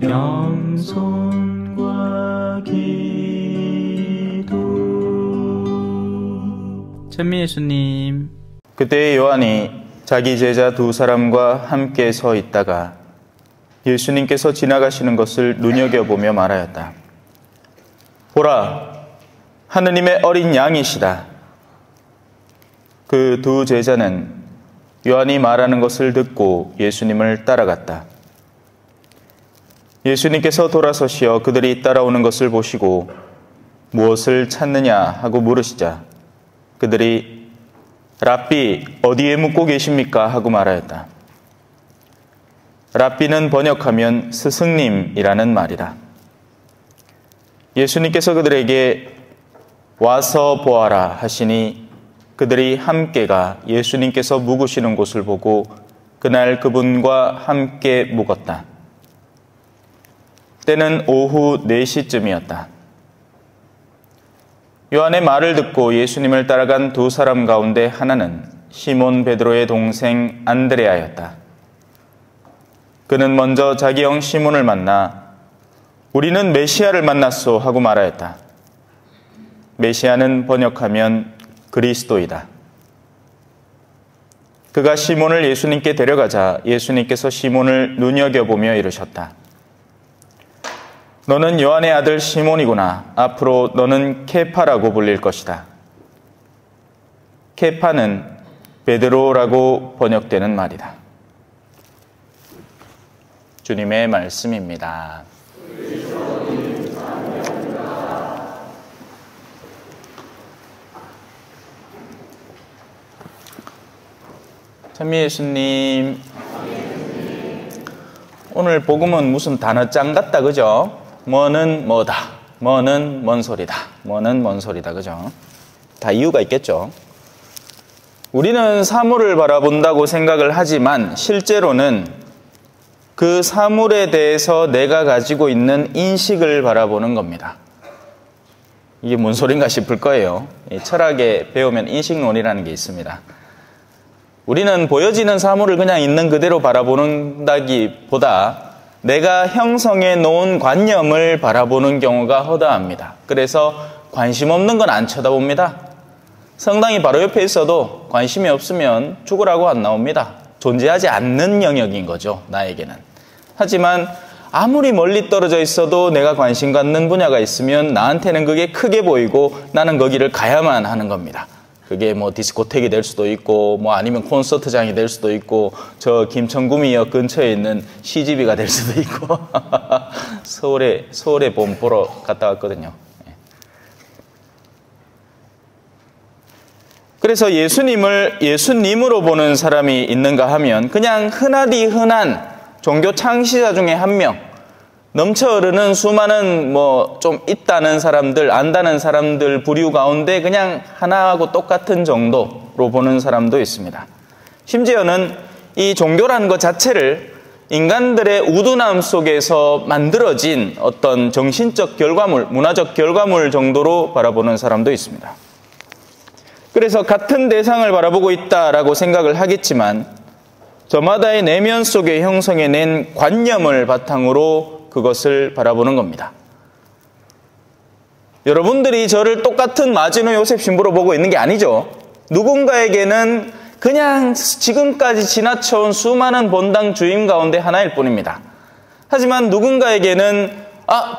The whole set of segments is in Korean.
영손과 기도. 찬미 예수님. 그때 요한이 자기 제자 두 사람과 함께 서 있다가 예수님께서 지나가시는 것을 눈여겨보며 말하였다. 보라, 하느님의 어린 양이시다. 그 두 제자는 요한이 말하는 것을 듣고 예수님을 따라갔다. 예수님께서 돌아서시어 그들이 따라오는 것을 보시고 무엇을 찾느냐 하고 물으시자 그들이 랍비, 어디에 묵고 계십니까? 하고 말하였다. 랍비는 번역하면 스승님이라는 말이다. 예수님께서 그들에게 와서 보아라 하시니 그들이 함께가 예수님께서 묵으시는 곳을 보고 그날 그분과 함께 묵었다. 때는 오후 4시쯤이었다. 요한의 말을 듣고 예수님을 따라간 두 사람 가운데 하나는 시몬 베드로의 동생 안드레아였다. 그는 먼저 자기 형 시몬을 만나 우리는 메시아를 만났소 하고 말하였다. 메시아는 번역하면 그리스도이다. 그가 시몬을 예수님께 데려가자 예수님께서 시몬을 눈여겨보며 이르셨다. 너는 요한의 아들 시몬이구나. 앞으로 너는 케파라고 불릴 것이다. 케파는 베드로라고 번역되는 말이다. 주님의 말씀입니다. 찬미 예수님. 오늘 복음은 무슨 단어장 같다, 그죠? 뭐는 뭐다, 뭐는 뭔 소리다, 뭐는 뭔 소리다, 그죠? 다 이유가 있겠죠. 우리는 사물을 바라본다고 생각을 하지만 실제로는 그 사물에 대해서 내가 가지고 있는 인식을 바라보는 겁니다. 이게 뭔 소린가 싶을 거예요. 철학에 배우면 인식론이라는 게 있습니다. 우리는 보여지는 사물을 그냥 있는 그대로 바라본다기보다 내가 형성해 놓은 관념을 바라보는 경우가 허다합니다. 그래서 관심 없는 건 안 쳐다봅니다. 성당이 바로 옆에 있어도 관심이 없으면 죽으라고 안 나옵니다. 존재하지 않는 영역인 거죠, 나에게는. 하지만 아무리 멀리 떨어져 있어도 내가 관심 갖는 분야가 있으면 나한테는 그게 크게 보이고 나는 거기를 가야만 하는 겁니다. 그게 뭐 디스코텍이 될 수도 있고 뭐 아니면 콘서트장이 될 수도 있고 저 김천구미역 근처에 있는 CGV가 될 수도 있고 서울에 봄 보러 갔다 왔거든요. 그래서 예수님을 예수님으로 보는 사람이 있는가 하면 그냥 흔하디 흔한 종교 창시자 중에 한 명, 넘쳐 흐르는 수많은 뭐 좀 있다는 사람들, 안다는 사람들 부류 가운데 그냥 하나하고 똑같은 정도로 보는 사람도 있습니다. 심지어는 이 종교라는 것 자체를 인간들의 우둔함 속에서 만들어진 어떤 정신적 결과물, 문화적 결과물 정도로 바라보는 사람도 있습니다. 그래서 같은 대상을 바라보고 있다라고 생각을 하겠지만 저마다의 내면 속에 형성해낸 관념을 바탕으로 그것을 바라보는 겁니다. 여러분들이 저를 똑같은 마지노 요셉 신부로 보고 있는 게 아니죠. 누군가에게는 그냥 지금까지 지나쳐온 수많은 본당 주임 가운데 하나일 뿐입니다. 하지만 누군가에게는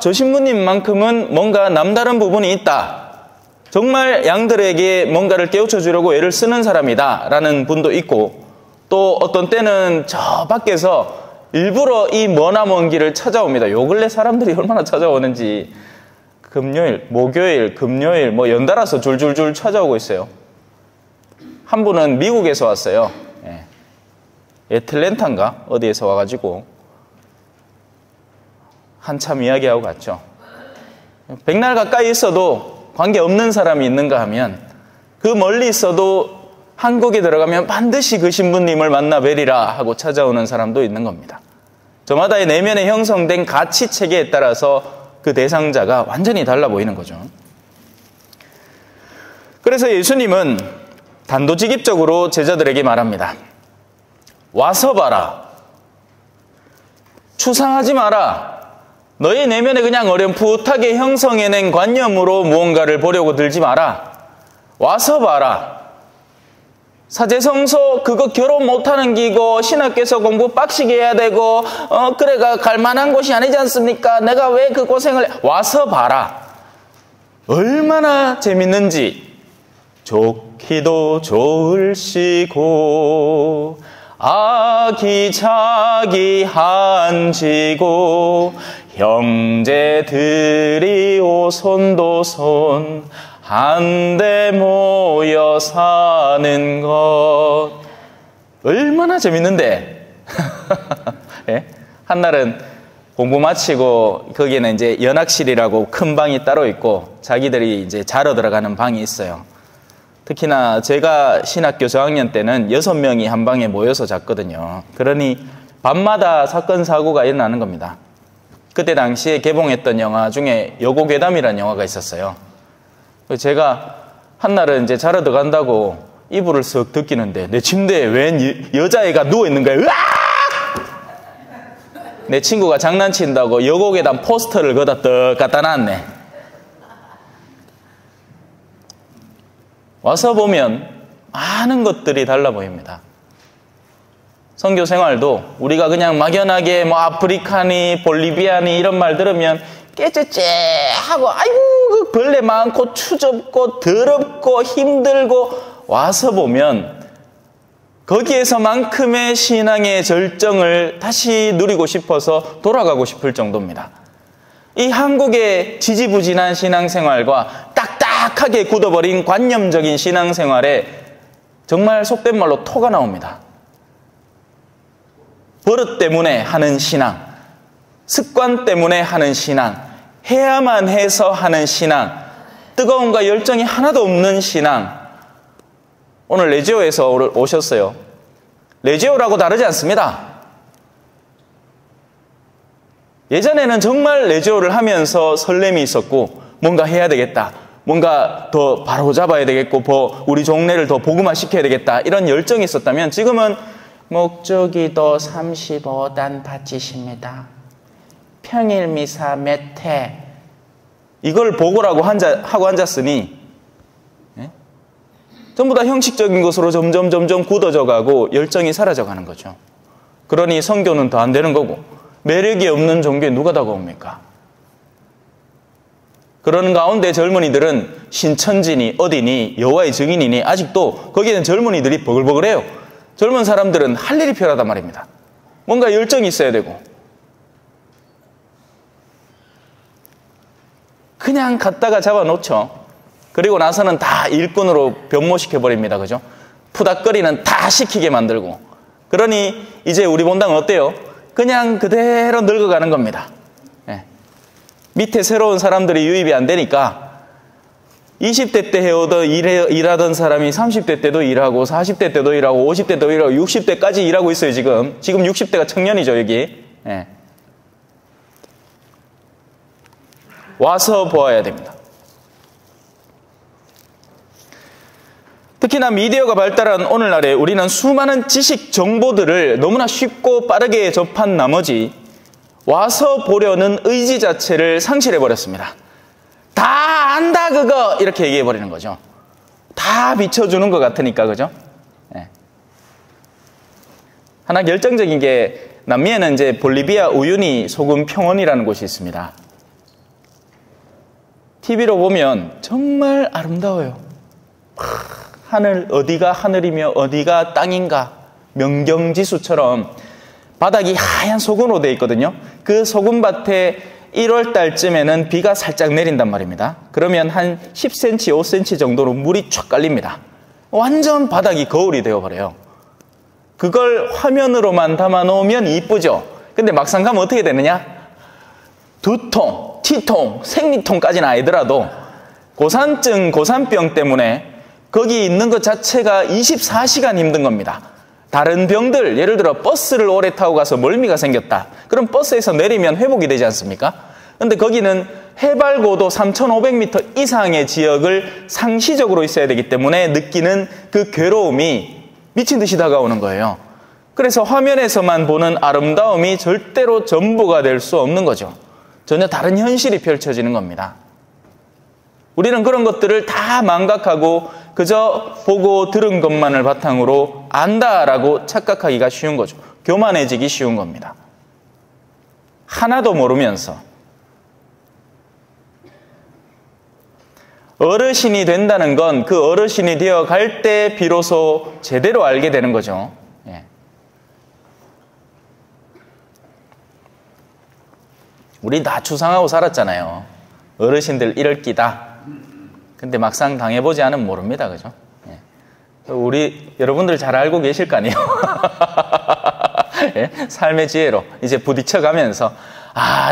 저 신부님만큼은 뭔가 남다른 부분이 있다. 정말 양들에게 뭔가를 깨우쳐 주려고 애를 쓰는 사람이다 라는 분도 있고 또 어떤 때는 저 밖에서 일부러 이 머나먼 길을 찾아옵니다. 요 근래 사람들이 얼마나 찾아오는지 금요일, 목요일, 금요일 뭐 연달아서 줄줄줄 찾아오고 있어요. 한 분은 미국에서 왔어요. 애틀랜타인가 어디에서 와가지고 한참 이야기하고 갔죠. 백날 가까이 있어도 관계없는 사람이 있는가 하면 그 멀리 있어도 한국에 들어가면 반드시 그 신부님을 만나 뵈리라 하고 찾아오는 사람도 있는 겁니다. 저마다의 내면에 형성된 가치체계에 따라서 그 대상자가 완전히 달라 보이는 거죠. 그래서 예수님은 단도직입적으로 제자들에게 말합니다. 와서 봐라. 추상하지 마라. 너의 내면에 그냥 어렴풋하게 형성해낸 관념으로 무언가를 보려고 들지 마라. 와서 봐라. 사제성소 그거 결혼 못하는 기고 신학교에서 공부 빡시게 해야 되고 그래가 갈만한 곳이 아니지 않습니까? 내가 왜 그 고생을 해? 와서 봐라. 얼마나 재밌는지. 좋기도 좋을시고 아기자기한지고 형제들이 오손도손 한데 모여 사는 것 얼마나 재밌는데. 예? 한날은 공부 마치고 거기에는 이제 연학실이라고 큰 방이 따로 있고 자기들이 이제 자러 들어가는 방이 있어요. 특히나 제가 신학교 저학년 때는 6명이 한 방에 모여서 잤거든요. 그러니 밤마다 사건 사고가 일어나는 겁니다. 그때 당시에 개봉했던 영화 중에 여고괴담이라는 영화가 있었어요. 제가 한날은 이제 자러 들어간다고 이불을 쓱 덮기는데 내 침대에 웬 여자애가 누워있는 거예요. 으악! 내 친구가 장난친다고 여고괴담 포스터를 거기다 떡 갖다 놨네. 와서 보면 많은 것들이 달라 보입니다. 선교 생활도 우리가 그냥 막연하게 뭐 아프리카니 볼리비아니 이런 말 들으면 깨째째 하고 아이고 그 벌레 많고 추접고 더럽고 힘들고 와서 보면 거기에서만큼의 신앙의 절정을 다시 누리고 싶어서 돌아가고 싶을 정도입니다. 이 한국의 지지부진한 신앙생활과 딱딱하게 굳어버린 관념적인 신앙생활에 정말 속된 말로 토가 나옵니다. 버릇 때문에 하는 신앙, 습관 때문에 하는 신앙, 해야만 해서 하는 신앙, 뜨거움과 열정이 하나도 없는 신앙. 오늘 레지오에서 오셨어요. 레지오라고 다르지 않습니다. 예전에는 정말 레지오를 하면서 설렘이 있었고 뭔가 해야 되겠다. 뭔가 더 바로잡아야 되겠고 우리 종례를 더 복음화시켜야 되겠다. 이런 열정이 있었다면 지금은 목주기도 35단 바치십니다. 평일미사 몇 회. 이걸 보고라고 하고 앉았으니 전부 다 형식적인 것으로 점점 굳어져 가고 열정이 사라져 가는 거죠. 그러니 선교는 더 안 되는 거고 매력이 없는 종교에 누가 다가옵니까? 그런 가운데 젊은이들은 신천지니 어디니 여호와의 증인이니 아직도 거기에는 젊은이들이 버글버글해요. 젊은 사람들은 할 일이 필요하단 말입니다. 뭔가 열정이 있어야 되고 그냥 갖다가 잡아놓죠. 그리고 나서는 다 일꾼으로 변모시켜버립니다. 그죠? 푸닥거리는 다 시키게 만들고. 그러니 이제 우리 본당은 어때요? 그냥 그대로 늙어가는 겁니다. 예. 밑에 새로운 사람들이 유입이 안 되니까 20대 때 일하던 사람이 30대 때도 일하고 40대 때도 일하고 50대 때도 일하고 60대까지 일하고 있어요. 지금 60대가 청년이죠. 여기. 예. 와서 보아야 됩니다. 특히나 미디어가 발달한 오늘날에 우리는 수많은 지식 정보들을 너무나 쉽고 빠르게 접한 나머지 와서 보려는 의지 자체를 상실해버렸습니다. 다 안다 그거 이렇게 얘기해버리는 거죠. 다 비춰주는 것 같으니까. 그죠? 네. 하나 결정적인 게 남미에는 이제 볼리비아 우유니 소금 평원이라는 곳이 있습니다. TV로 보면 정말 아름다워요. 하늘 어디가 하늘이며 어디가 땅인가 명경지수처럼 바닥이 하얀 소금으로 되어 있거든요. 그 소금밭에 1월 달쯤에는 비가 살짝 내린단 말입니다. 그러면 한 10cm, 5cm 정도로 물이 쫙 깔립니다. 완전 바닥이 거울이 되어버려요. 그걸 화면으로만 담아놓으면 이쁘죠. 근데 막상 가면 어떻게 되느냐? 두통, 치통, 생리통까지는 아니더라도 고산증, 고산병 때문에 거기 있는 것 자체가 24시간 힘든 겁니다. 다른 병들, 예를 들어 버스를 오래 타고 가서 멀미가 생겼다. 그럼 버스에서 내리면 회복이 되지 않습니까? 근데 거기는 해발 고도 3,500m 이상의 지역을 상시적으로 있어야 되기 때문에 느끼는 그 괴로움이 미친 듯이 다가오는 거예요. 그래서 화면에서만 보는 아름다움이 절대로 전부가 될 수 없는 거죠. 전혀 다른 현실이 펼쳐지는 겁니다. 우리는 그런 것들을 다 망각하고 그저 보고 들은 것만을 바탕으로 안다라고 착각하기가 쉬운 거죠. 교만해지기 쉬운 겁니다. 하나도 모르면서. 어르신이 된다는 건 그 어르신이 되어 갈 때 비로소 제대로 알게 되는 거죠. 예. 우리 다 추상하고 살았잖아요. 어르신들 이럴 끼다. 근데 막상 당해보지 않으면 모릅니다. 그죠? 예. 우리 여러분들 잘 알고 계실 거 아니에요? 예? 삶의 지혜로 이제 부딪혀가면서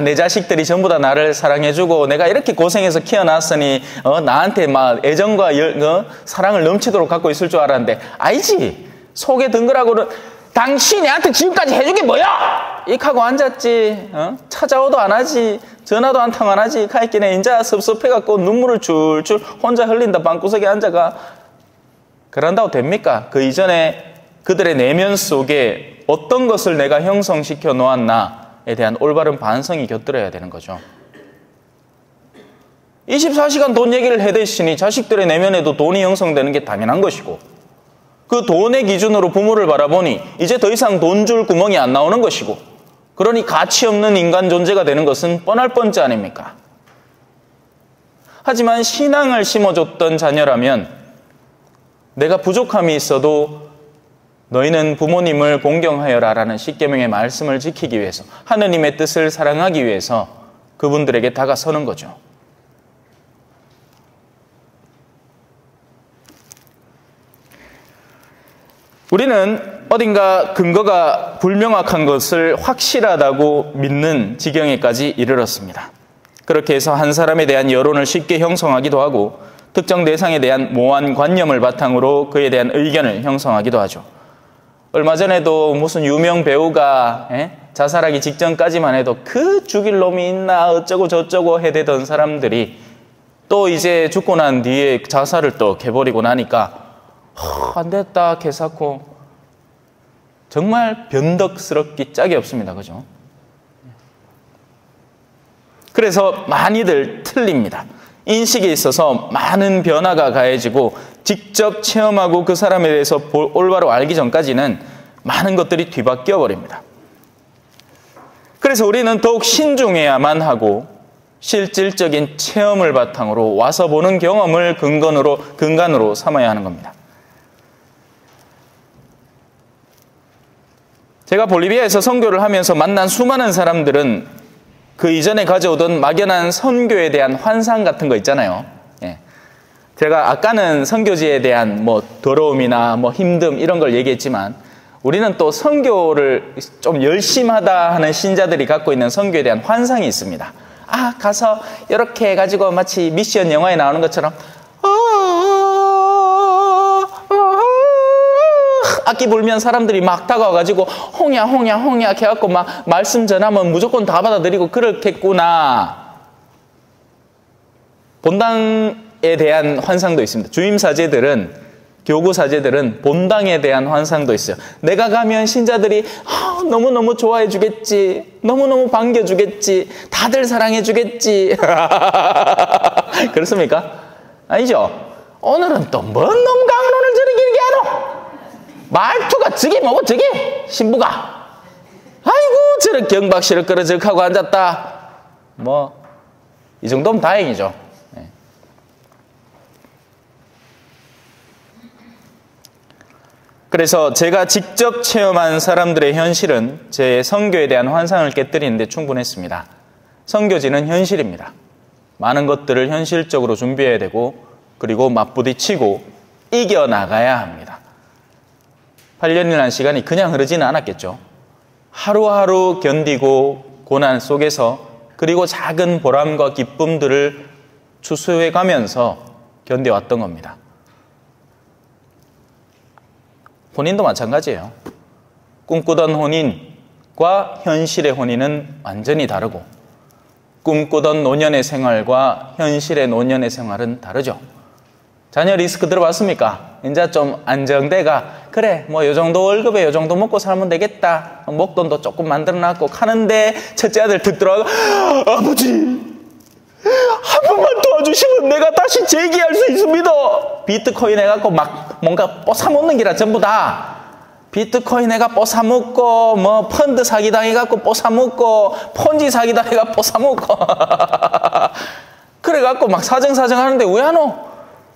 내 자식들이 전부 다 나를 사랑해주고 내가 이렇게 고생해서 키워놨으니 나한테 막 애정과 사랑을 넘치도록 갖고 있을 줄 알았는데 아니지. 속에 든거라고는 당신이 나한테 지금까지 해준 게 뭐야? 이렇게 하고 앉았지. 찾아오도 안 하지. 전화도 한 통 안 하지. 가있기는 인자 섭섭해갖고 눈물을 줄줄 혼자 흘린다. 방구석에 앉아가. 그런다고 됩니까? 그 이전에 그들의 내면 속에 어떤 것을 내가 형성시켜 놓았나에 대한 올바른 반성이 곁들여야 되는 거죠. 24시간 돈 얘기를 해대시니 자식들의 내면에도 돈이 형성되는 게 당연한 것이고 그 돈의 기준으로 부모를 바라보니 이제 더 이상 돈 줄 구멍이 안 나오는 것이고 그러니 가치 없는 인간 존재가 되는 것은 뻔할 뻔째 아닙니까? 하지만 신앙을 심어줬던 자녀라면 내가 부족함이 있어도 너희는 부모님을 공경하여라 라는 십계명의 말씀을 지키기 위해서 하느님의 뜻을 사랑하기 위해서 그분들에게 다가서는 거죠. 우리는 어딘가 근거가 불명확한 것을 확실하다고 믿는 지경에까지 이르렀습니다. 그렇게 해서 한 사람에 대한 여론을 쉽게 형성하기도 하고 특정 대상에 대한 모호한 관념을 바탕으로 그에 대한 의견을 형성하기도 하죠. 얼마 전에도 무슨 유명 배우가 자살하기 직전까지만 해도 그 죽일 놈이 있나 어쩌고 저쩌고 해대던 사람들이 또 이제 죽고 난 뒤에 자살을 또 해버리고 나니까 안 됐다 개사코 정말 변덕스럽기 짝이 없습니다. 그죠? 그래서 많이들 틀립니다. 인식에 있어서 많은 변화가 가해지고 직접 체험하고 그 사람에 대해서 올바로 알기 전까지는 많은 것들이 뒤바뀌어 버립니다. 그래서 우리는 더욱 신중해야만 하고 실질적인 체험을 바탕으로 와서 보는 경험을 근간으로 삼아야 하는 겁니다. 제가 볼리비아에서 선교를 하면서 만난 수많은 사람들은 그 이전에 가져오던 막연한 선교에 대한 환상 같은 거 있잖아요. 예. 제가 아까는 선교지에 대한 더러움이나 힘듦 이런 걸 얘기했지만 우리는 또 선교를 좀 열심하다 하는 신자들이 갖고 있는 선교에 대한 환상이 있습니다. 가서 이렇게 해가지고 마치 미션 영화에 나오는 것처럼 악기 불면 사람들이 막 다가와가지고 홍야 해갖고 막 말씀 전하면 무조건 다 받아들이고 그렇겠구나. 본당에 대한 환상도 있습니다. 주임사제들은 교구사제들은 본당에 대한 환상도 있어요. 내가 가면 신자들이 너무너무 좋아해 주겠지. 너무너무 반겨주겠지. 다들 사랑해 주겠지. 그렇습니까? 아니죠? 오늘은 또 뭔 놈 강론을 저리 길게 하노? 말투가 저게 뭐고 저게? 신부가. 아이고 저렇게 경박실을 끌어적하고 앉았다. 이 정도면 다행이죠. 네. 그래서 제가 직접 체험한 사람들의 현실은 제 선교에 대한 환상을 깨뜨리는데 충분했습니다. 선교지는 현실입니다. 많은 것들을 현실적으로 준비해야 되고 그리고 맞부딪히고 이겨나가야 합니다. 8년이라는 시간이 그냥 흐르지는 않았겠죠. 하루하루 견디고 고난 속에서 그리고 작은 보람과 기쁨들을 추수해가면서 견뎌왔던 겁니다. 혼인도 마찬가지예요. 꿈꾸던 혼인과 현실의 혼인은 완전히 다르고 꿈꾸던 노년의 생활과 현실의 노년의 생활은 다르죠. 자녀 리스크 들어봤습니까? 이제 좀 안정돼가 그래 뭐 요 정도 월급에 요 정도 먹고 살면 되겠다. 목돈도 조금 만들어놨고 하는데 첫째 아들 득 들어가고 아버지 한 번만 도와주시면 내가 다시 재기할 수 있습니다. 비트코인 해갖고 막 뭔가 뽀사먹는 기라 전부 다. 비트코인 해가 뽀사먹고 뭐 펀드 사기당해갖고 뽀사먹고 폰지 사기당해가 뽀사먹고 그래갖고 막 사정사정 하는데 왜 안 오?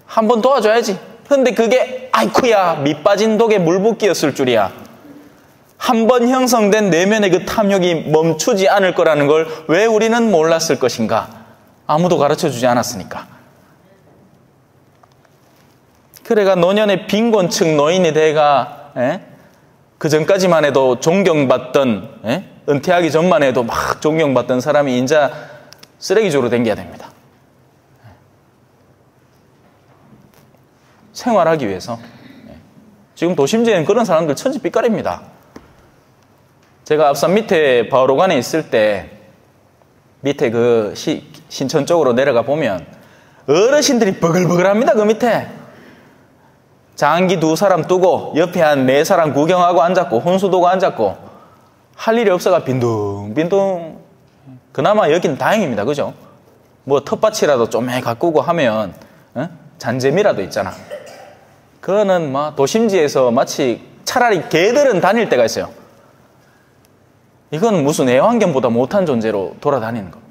한번 도와줘야지. 근데 그게 아이쿠야 밑 빠진 독에 물 붓기였을 줄이야. 한 번 형성된 내면의 그 탐욕이 멈추지 않을 거라는 걸 왜 우리는 몰랐을 것인가? 아무도 가르쳐주지 않았으니까. 그래가 노년의 빈곤층 노인이 돼가 그 전까지만 해도 존경받던 은퇴하기 전만 해도 막 존경받던 사람이 인자 쓰레기조로 댕겨야 됩니다. 생활하기 위해서. 지금 도심지에는 그런 사람들 천지빛깔입니다. 제가 앞산 밑에 바오로관에 있을 때 밑에 그 신천 쪽으로 내려가 보면 어르신들이 버글버글합니다. 그 밑에 장기 2사람 두고 옆에 한 4사람 구경하고 앉았고 혼수 두고 앉았고 할 일이 없어가 빈둥빈둥. 그나마 여긴 다행입니다. 그죠? 뭐 텃밭이라도 좀 가꾸고 하면 잔재미라도 있잖아. 그거는 뭐 도심지에서 마치 차라리 개들은 다닐 때가 있어요. 이건 무슨 애완견보다 못한 존재로 돌아다니는 겁니다.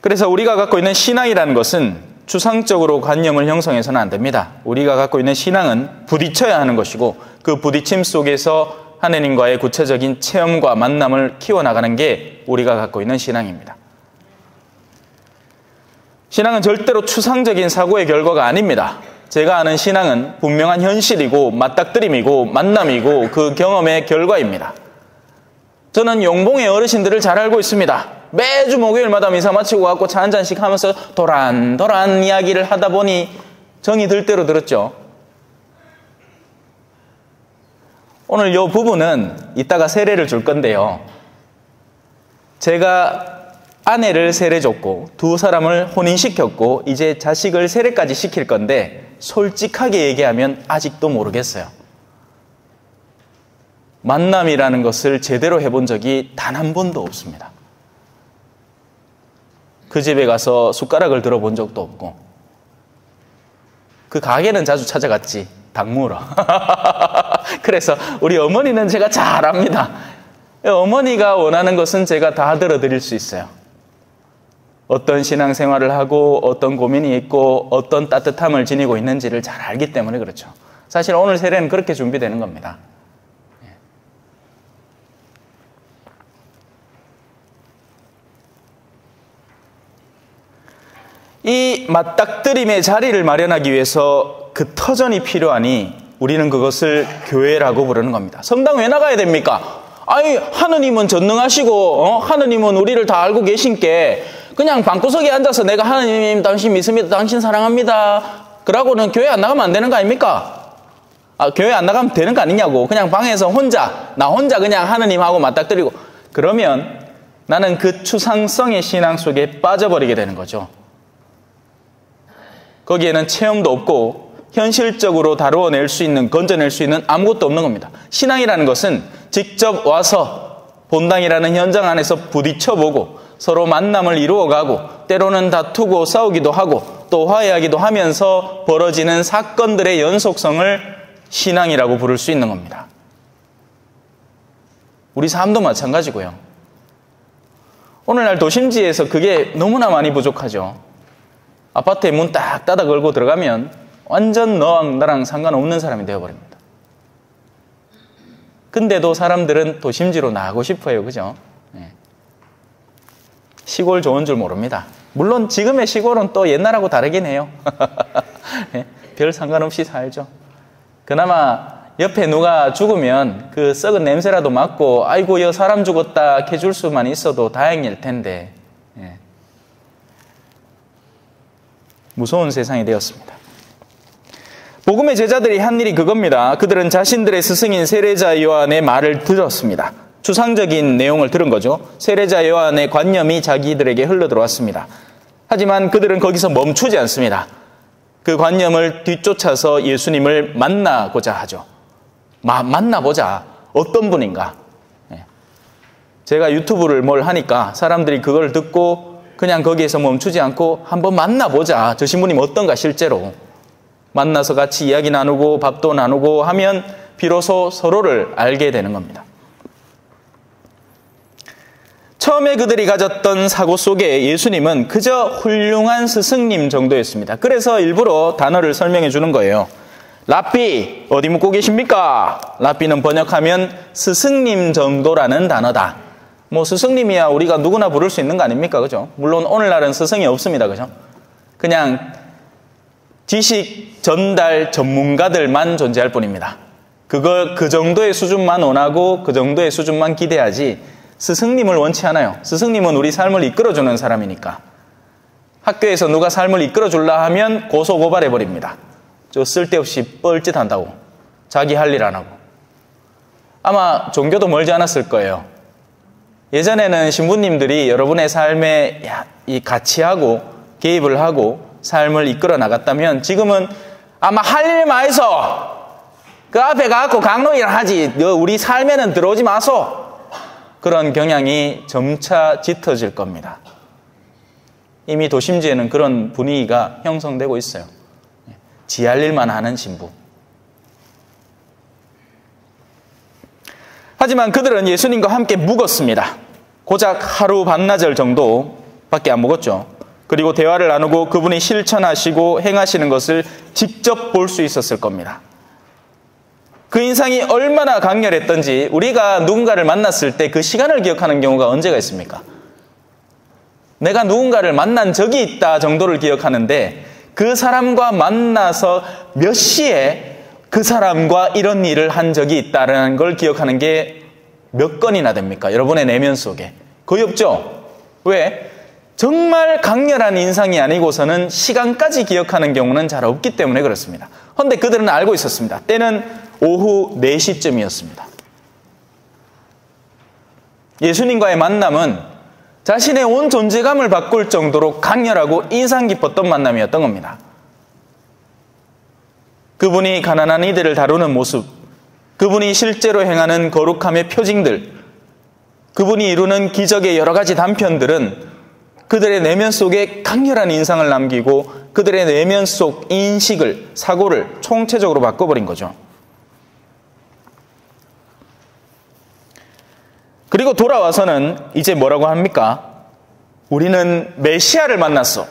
그래서 우리가 갖고 있는 신앙이라는 것은 추상적으로 관념을 형성해서는 안 됩니다. 우리가 갖고 있는 신앙은 부딪혀야 하는 것이고 그 부딪힘 속에서 하느님과의 구체적인 체험과 만남을 키워나가는 게 우리가 갖고 있는 신앙입니다. 신앙은 절대로 추상적인 사고의 결과가 아닙니다. 제가 아는 신앙은 분명한 현실이고 맞닥뜨림이고 만남이고 그 경험의 결과입니다. 저는 용봉의 어르신들을 잘 알고 있습니다. 매주 목요일마다 미사 마치고 갖고 차 한잔씩 하면서 도란도란 이야기를 하다 보니 정이 들 대로 들었죠. 오늘 이 부분은 이따가 세례를 줄 건데요. 제가 아내를 세례줬고 2사람을 혼인시켰고 이제 자식을 세례까지 시킬 건데 솔직하게 얘기하면 아직도 모르겠어요. 만남이라는 것을 제대로 해본 적이 단 한 번도 없습니다. 그 집에 가서 숟가락을 들어본 적도 없고 그 가게는 자주 찾아갔지. 닭 먹으러. 그래서 우리 어머니는 제가 잘 압니다. 어머니가 원하는 것은 제가 다 들어드릴 수 있어요. 어떤 신앙생활을 하고 어떤 고민이 있고 어떤 따뜻함을 지니고 있는지를 잘 알기 때문에 그렇죠. 사실 오늘 세례는 그렇게 준비되는 겁니다. 이 맞닥뜨림의 자리를 마련하기 위해서 그 터전이 필요하니 우리는 그것을 교회라고 부르는 겁니다. 성당 왜 나가야 됩니까? 아니 하느님은 전능하시고 하느님은 우리를 다 알고 계신께 그냥 방구석에 앉아서 내가 하느님 당신 믿습니다. 당신 사랑합니다. 그러고는 교회 안 나가면 안 되는 거 아닙니까? 교회 안 나가면 되는 거 아니냐고. 그냥 방에서 나 혼자 그냥 하느님하고 맞닥뜨리고 그러면 나는 그 추상성의 신앙 속에 빠져버리게 되는 거죠. 거기에는 체험도 없고 현실적으로 다루어낼 수 있는, 건져낼 수 있는 아무것도 없는 겁니다. 신앙이라는 것은 직접 와서 본당이라는 현장 안에서 부딪혀보고 서로 만남을 이루어가고 때로는 다투고 싸우기도 하고 또 화해하기도 하면서 벌어지는 사건들의 연속성을 신앙이라고 부를 수 있는 겁니다. 우리 삶도 마찬가지고요. 오늘날 도심지에서 그게 너무나 많이 부족하죠. 아파트에 문 딱 닫아 걸고 들어가면 완전 너랑 나랑 상관없는 사람이 되어버립니다. 근데도 사람들은 도심지로 나가고 싶어요. 그죠? 네. 시골 좋은 줄 모릅니다. 물론 지금의 시골은 또 옛날하고 다르긴 해요. 네. 별 상관없이 살죠. 그나마 옆에 누가 죽으면 그 썩은 냄새라도 맡고 아이고 여 사람 죽었다 해줄 수만 있어도 다행일 텐데 네. 무서운 세상이 되었습니다. 복음의 제자들이 한 일이 그겁니다. 그들은 자신들의 스승인 세례자 요한의 말을 들었습니다. 추상적인 내용을 들은 거죠. 세례자 요한의 관념이 자기들에게 흘러들어왔습니다. 하지만 그들은 거기서 멈추지 않습니다. 그 관념을 뒤쫓아서 예수님을 만나고자 하죠. 만나보자. 어떤 분인가. 제가 유튜브를 뭘 하니까 사람들이 그걸 듣고 그냥 거기에서 멈추지 않고 한번 만나보자. 저 신부님 어떤가 실제로. 만나서 같이 이야기 나누고 밥도 나누고 하면 비로소 서로를 알게 되는 겁니다. 처음에 그들이 가졌던 사고 속에 예수님은 그저 훌륭한 스승님 정도였습니다. 그래서 일부러 단어를 설명해 주는 거예요. 랍비, 어디 묵고 계십니까? 랍비는 번역하면 스승님 정도라는 단어다. 뭐 스승님이야 우리가 누구나 부를 수 있는 거 아닙니까? 그죠? 물론 오늘날은 스승이 없습니다. 그죠? 그냥 지식 전달 전문가들만 존재할 뿐입니다. 그 정도의 수준만 원하고 그 정도의 수준만 기대하지 스승님을 원치 않아요. 스승님은 우리 삶을 이끌어주는 사람이니까. 학교에서 누가 삶을 이끌어줄라 하면 고소고발해버립니다. 저 쓸데없이 뻘짓한다고. 자기 할 일 안 하고. 아마 종교도 멀지 않았을 거예요. 예전에는 신부님들이 여러분의 삶에 이 같이하고 개입을 하고 삶을 이끌어 나갔다면 지금은 아마 할 일만 해서 그 앞에 가고 강론이라 하지 우리 삶에는 들어오지 마소. 그런 경향이 점차 짙어질 겁니다. 이미 도심지에는 그런 분위기가 형성되고 있어요. 지 할 일만 하는 신부. 하지만 그들은 예수님과 함께 묵었습니다. 고작 하루 반나절 정도밖에 안 묵었죠. 그리고 대화를 나누고 그분이 실천하시고 행하시는 것을 직접 볼 수 있었을 겁니다. 그 인상이 얼마나 강렬했던지 우리가 누군가를 만났을 때 그 시간을 기억하는 경우가 언제가 있습니까? 내가 누군가를 만난 적이 있다 정도를 기억하는데 그 사람과 만나서 몇 시에 그 사람과 이런 일을 한 적이 있다는 걸 기억하는 게 몇 건이나 됩니까? 여러분의 내면 속에. 거의 없죠? 왜? 정말 강렬한 인상이 아니고서는 시간까지 기억하는 경우는 잘 없기 때문에 그렇습니다. 그런데 그들은 알고 있었습니다. 때는 오후 4시쯤이었습니다. 예수님과의 만남은 자신의 온 존재감을 바꿀 정도로 강렬하고 인상 깊었던 만남이었던 겁니다. 그분이 가난한 이들을 다루는 모습, 그분이 실제로 행하는 거룩함의 표징들, 그분이 이루는 기적의 여러 가지 단편들은 그들의 내면 속에 강렬한 인상을 남기고 그들의 내면 속 인식을, 사고를 총체적으로 바꿔버린 거죠. 그리고 돌아와서는 이제 뭐라고 합니까? 우리는 메시아를 만났어.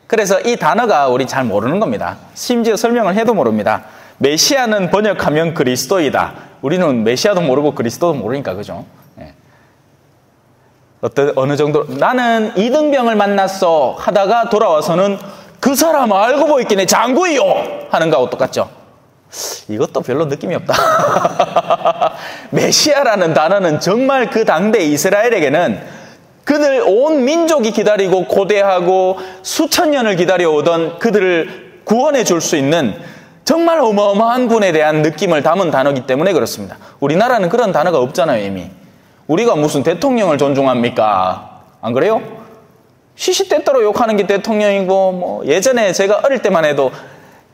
그래서 이 단어가 우리 잘 모르는 겁니다. 심지어 설명을 해도 모릅니다. 메시아는 번역하면 그리스도이다. 우리는 메시아도 모르고 그리스도도 모르니까 그죠? 어느 정도 나는 이등병을 만났어 하다가 돌아와서는 그 사람 알고 보이기네 장구이요 하는 거하고 똑같죠. 이것도 별로 느낌이 없다. 메시아라는 단어는 정말 그 당대 이스라엘에게는 그들 온 민족이 기다리고 고대하고 수천 년을 기다려오던 그들을 구원해 줄 수 있는 정말 어마어마한 분에 대한 느낌을 담은 단어이기 때문에 그렇습니다. 우리나라는 그런 단어가 없잖아요. 이미. 우리가 무슨 대통령을 존중합니까? 안 그래요? 시시때때로 욕하는 게 대통령이고 뭐 예전에 제가 어릴 때만 해도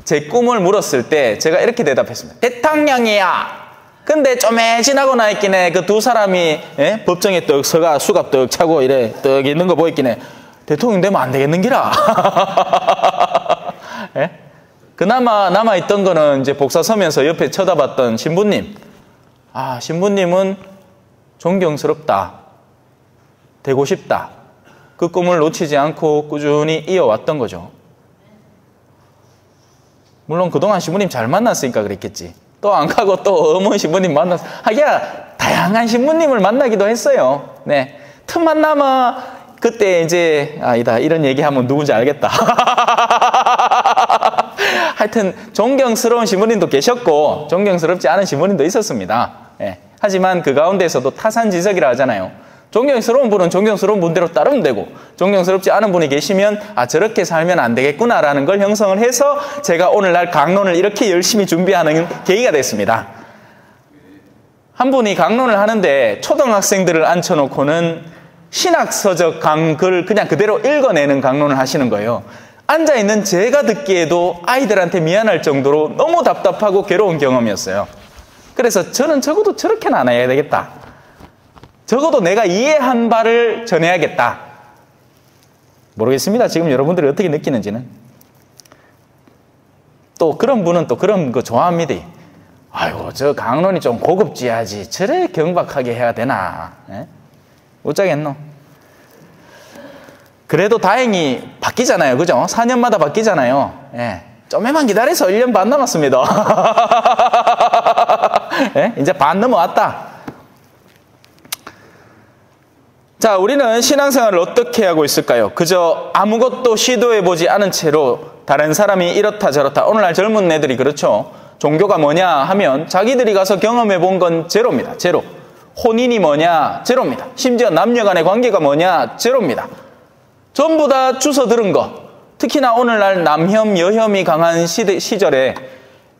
제 꿈을 물었을 때 제가 이렇게 대답했습니다. 대통령이야. 근데 쪼매진하고 나 있기네. 그 두 사람이 법정에 떡 서가 수갑 떡 차고 이래 떡 있는 거 보이기네. 대통령 되면 안 되겠는기라. 그나마 남아있던 거는 이제 복사 서면서 옆에 쳐다봤던 신부님. 아, 신부님은 존경스럽다. 되고 싶다. 그 꿈을 놓치지 않고 꾸준히 이어왔던 거죠. 물론 그동안 신부님 잘 만났으니까 그랬겠지. 또 안 가고 또 어머니 신부님 만나서 하기야 다양한 신부님을 만나기도 했어요. 네. 틈만 남아 그때 이제 아니다 이런 얘기하면 누군지 알겠다. 하여튼 존경스러운 신부님도 계셨고 존경스럽지 않은 신부님도 있었습니다. 네. 하지만 그 가운데서도 타산지석이라 하잖아요. 존경스러운 분은 존경스러운 분대로 따르면 되고 존경스럽지 않은 분이 계시면 아 저렇게 살면 안 되겠구나라는 걸 형성을 해서 제가 오늘날 강론을 이렇게 열심히 준비하는 계기가 됐습니다. 한 분이 강론을 하는데 초등학생들을 앉혀놓고는 신학서적 강글 그냥 그대로 읽어내는 강론을 하시는 거예요. 앉아있는 제가 듣기에도 아이들한테 미안할 정도로 너무 답답하고 괴로운 경험이었어요. 그래서 저는 적어도 저렇게는 안 해야 되겠다. 적어도 내가 이해한 바를 전해야겠다. 모르겠습니다. 지금 여러분들이 어떻게 느끼는지는. 또 그런 분은 또 그런 거 좋아합니다. 아이고, 저 강론이 좀 고급지어야지. 저래 경박하게 해야 되나. 예? 어쩌겠노. 그래도 다행히 바뀌잖아요. 그죠? 4년마다 바뀌잖아요. 예. 좀만 기다려서 1년 반 남았습니다. 예? 이제 반 넘어왔다. 자, 우리는 신앙생활을 어떻게 하고 있을까요? 그저 아무것도 시도해보지 않은 채로 다른 사람이 이렇다 저렇다. 오늘날 젊은 애들이 그렇죠. 종교가 뭐냐 하면 자기들이 가서 경험해본 건 제로입니다. 제로. 혼인이 뭐냐? 제로입니다. 심지어 남녀 간의 관계가 뭐냐? 제로입니다. 전부 다 주워 들은 거. 특히나 오늘날 남혐, 여혐이 강한 시절에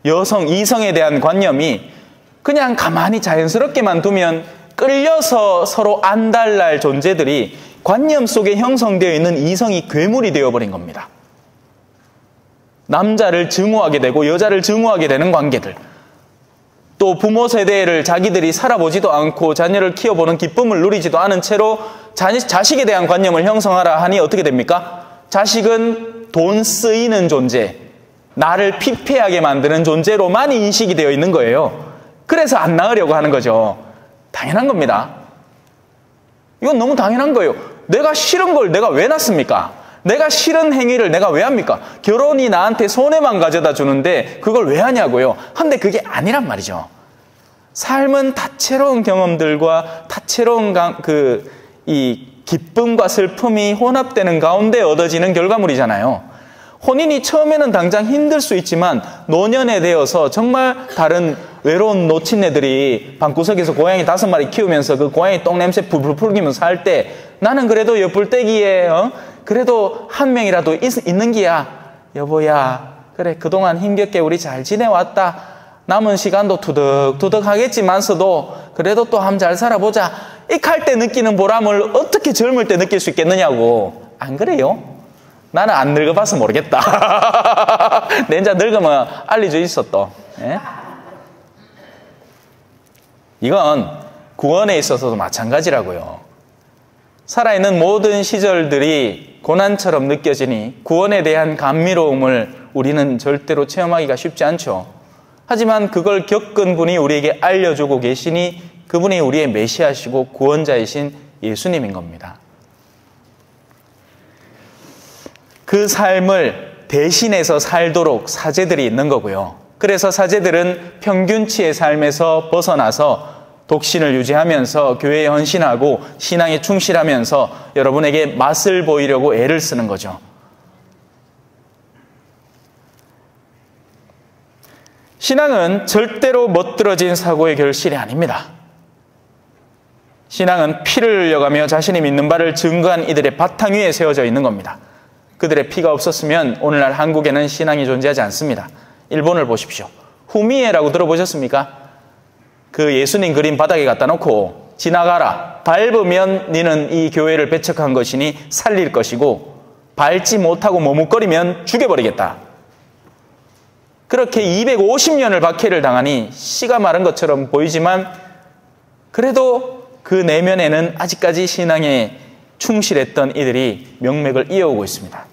여성, 이성에 대한 관념이 그냥 가만히 자연스럽게만 두면 끌려서 서로 안달날 존재들이 관념 속에 형성되어 있는 이성이 괴물이 되어버린 겁니다. 남자를 증오하게 되고 여자를 증오하게 되는 관계들. 또 부모 세대를 자기들이 살아보지도 않고 자녀를 키워보는 기쁨을 누리지도 않은 채로 자식에 대한 관념을 형성하라 하니 어떻게 됩니까? 자식은 돈 쓰이는 존재, 나를 피폐하게 만드는 존재로만 인식이 되어 있는 거예요. 그래서 안 낳으려고 하는 거죠. 당연한 겁니다. 이건 너무 당연한 거예요. 내가 싫은 걸 내가 왜 낳습니까? 내가 싫은 행위를 내가 왜 합니까? 결혼이 나한테 손해만 가져다 주는데 그걸 왜 하냐고요. 근데 그게 아니란 말이죠. 삶은 다채로운 경험들과 다채로운 이 기쁨과 슬픔이 혼합되는 가운데 얻어지는 결과물이잖아요. 혼인이 처음에는 당장 힘들 수 있지만 노년에 되어서 정말 다른 외로운 놓친애들이 방구석에서 고양이 5마리 키우면서 그 고양이 똥냄새 풀풀 풍기면서 살 때 나는 그래도 옆불떼기에 그래도 한 명이라도 있는 기야. 여보야, 그래 그동안 힘겹게 우리 잘 지내왔다. 남은 시간도 투덕투덕 하겠지만서도 그래도 또 한번 잘 살아보자. 익할 때 느끼는 보람을 어떻게 젊을 때 느낄 수 있겠느냐고. 안 그래요? 나는 안 늙어봐서 모르겠다. 내 인자 늙으면 알려져 있어 또. 예? 이건 구원에 있어서도 마찬가지라고요. 살아있는 모든 시절들이 고난처럼 느껴지니 구원에 대한 감미로움을 우리는 절대로 체험하기가 쉽지 않죠. 하지만 그걸 겪은 분이 우리에게 알려주고 계시니 그분이 우리의 메시아시고 구원자이신 예수님인 겁니다. 그 삶을 대신해서 살도록 사제들이 있는 거고요. 그래서 사제들은 평균치의 삶에서 벗어나서 독신을 유지하면서 교회에 헌신하고 신앙에 충실하면서 여러분에게 맛을 보이려고 애를 쓰는 거죠. 신앙은 절대로 멋들어진 사고의 결실이 아닙니다. 신앙은 피를 흘려가며 자신이 믿는 바를 증거한 이들의 바탕 위에 세워져 있는 겁니다. 그들의 피가 없었으면 오늘날 한국에는 신앙이 존재하지 않습니다. 일본을 보십시오. 후미에라고 들어보셨습니까? 그 예수님 그림 바닥에 갖다 놓고 지나가라. 밟으면 너는 이 교회를 배척한 것이니 살릴 것이고 밟지 못하고 머뭇거리면 죽여버리겠다. 그렇게 250년을 박해를 당하니 씨가 마른 것처럼 보이지만 그래도 그 내면에는 아직까지 신앙에 충실했던 이들이 명맥을 이어오고 있습니다.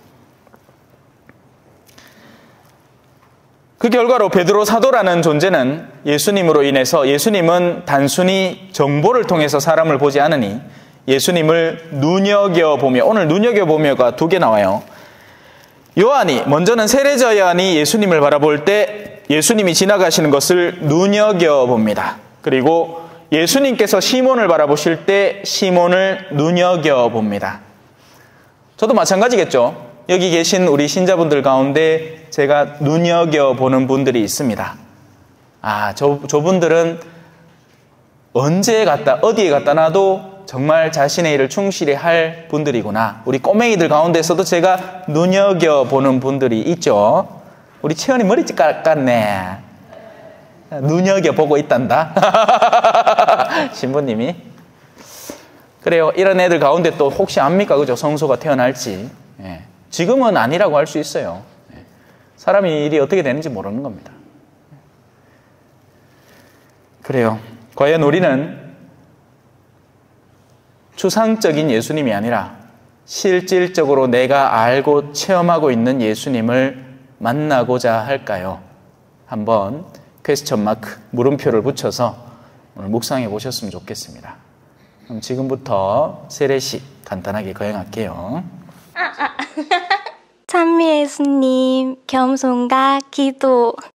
그 결과로 베드로 사도라는 존재는 예수님으로 인해서 예수님은 단순히 정보를 통해서 사람을 보지 않으니 예수님을 눈여겨보며, 오늘 눈여겨보며가 2개 나와요. 요한이, 먼저는 세례자 요한이 예수님을 바라볼 때 예수님이 지나가시는 것을 눈여겨봅니다. 그리고 예수님께서 시몬을 바라보실 때 시몬을 눈여겨봅니다. 저도 마찬가지겠죠. 여기 계신 우리 신자분들 가운데 제가 눈여겨보는 분들이 있습니다. 아, 저분들은 언제 어디에 갖다 놔도 정말 자신의 일을 충실히 할 분들이구나. 우리 꼬맹이들 가운데서도 제가 눈여겨보는 분들이 있죠. 우리 채연이 머리 깎았네. 눈여겨보고 있단다. 신부님이. 그래요. 이런 애들 가운데 또 혹시 압니까? 그죠? 성소가 태어날지. 예. 지금은 아니라고 할 수 있어요. 예. 사람이 일이 어떻게 되는지 모르는 겁니다. 그래요. 과연 우리는 추상적인 예수님이 아니라 실질적으로 내가 알고 체험하고 있는 예수님을 만나고자 할까요? 한번 퀘스천 마크, 물음표를 붙여서 오늘 묵상해 보셨으면 좋겠습니다. 그럼 지금부터 세례식 간단하게 거행할게요. 찬미 예수님, 겸손과 기도.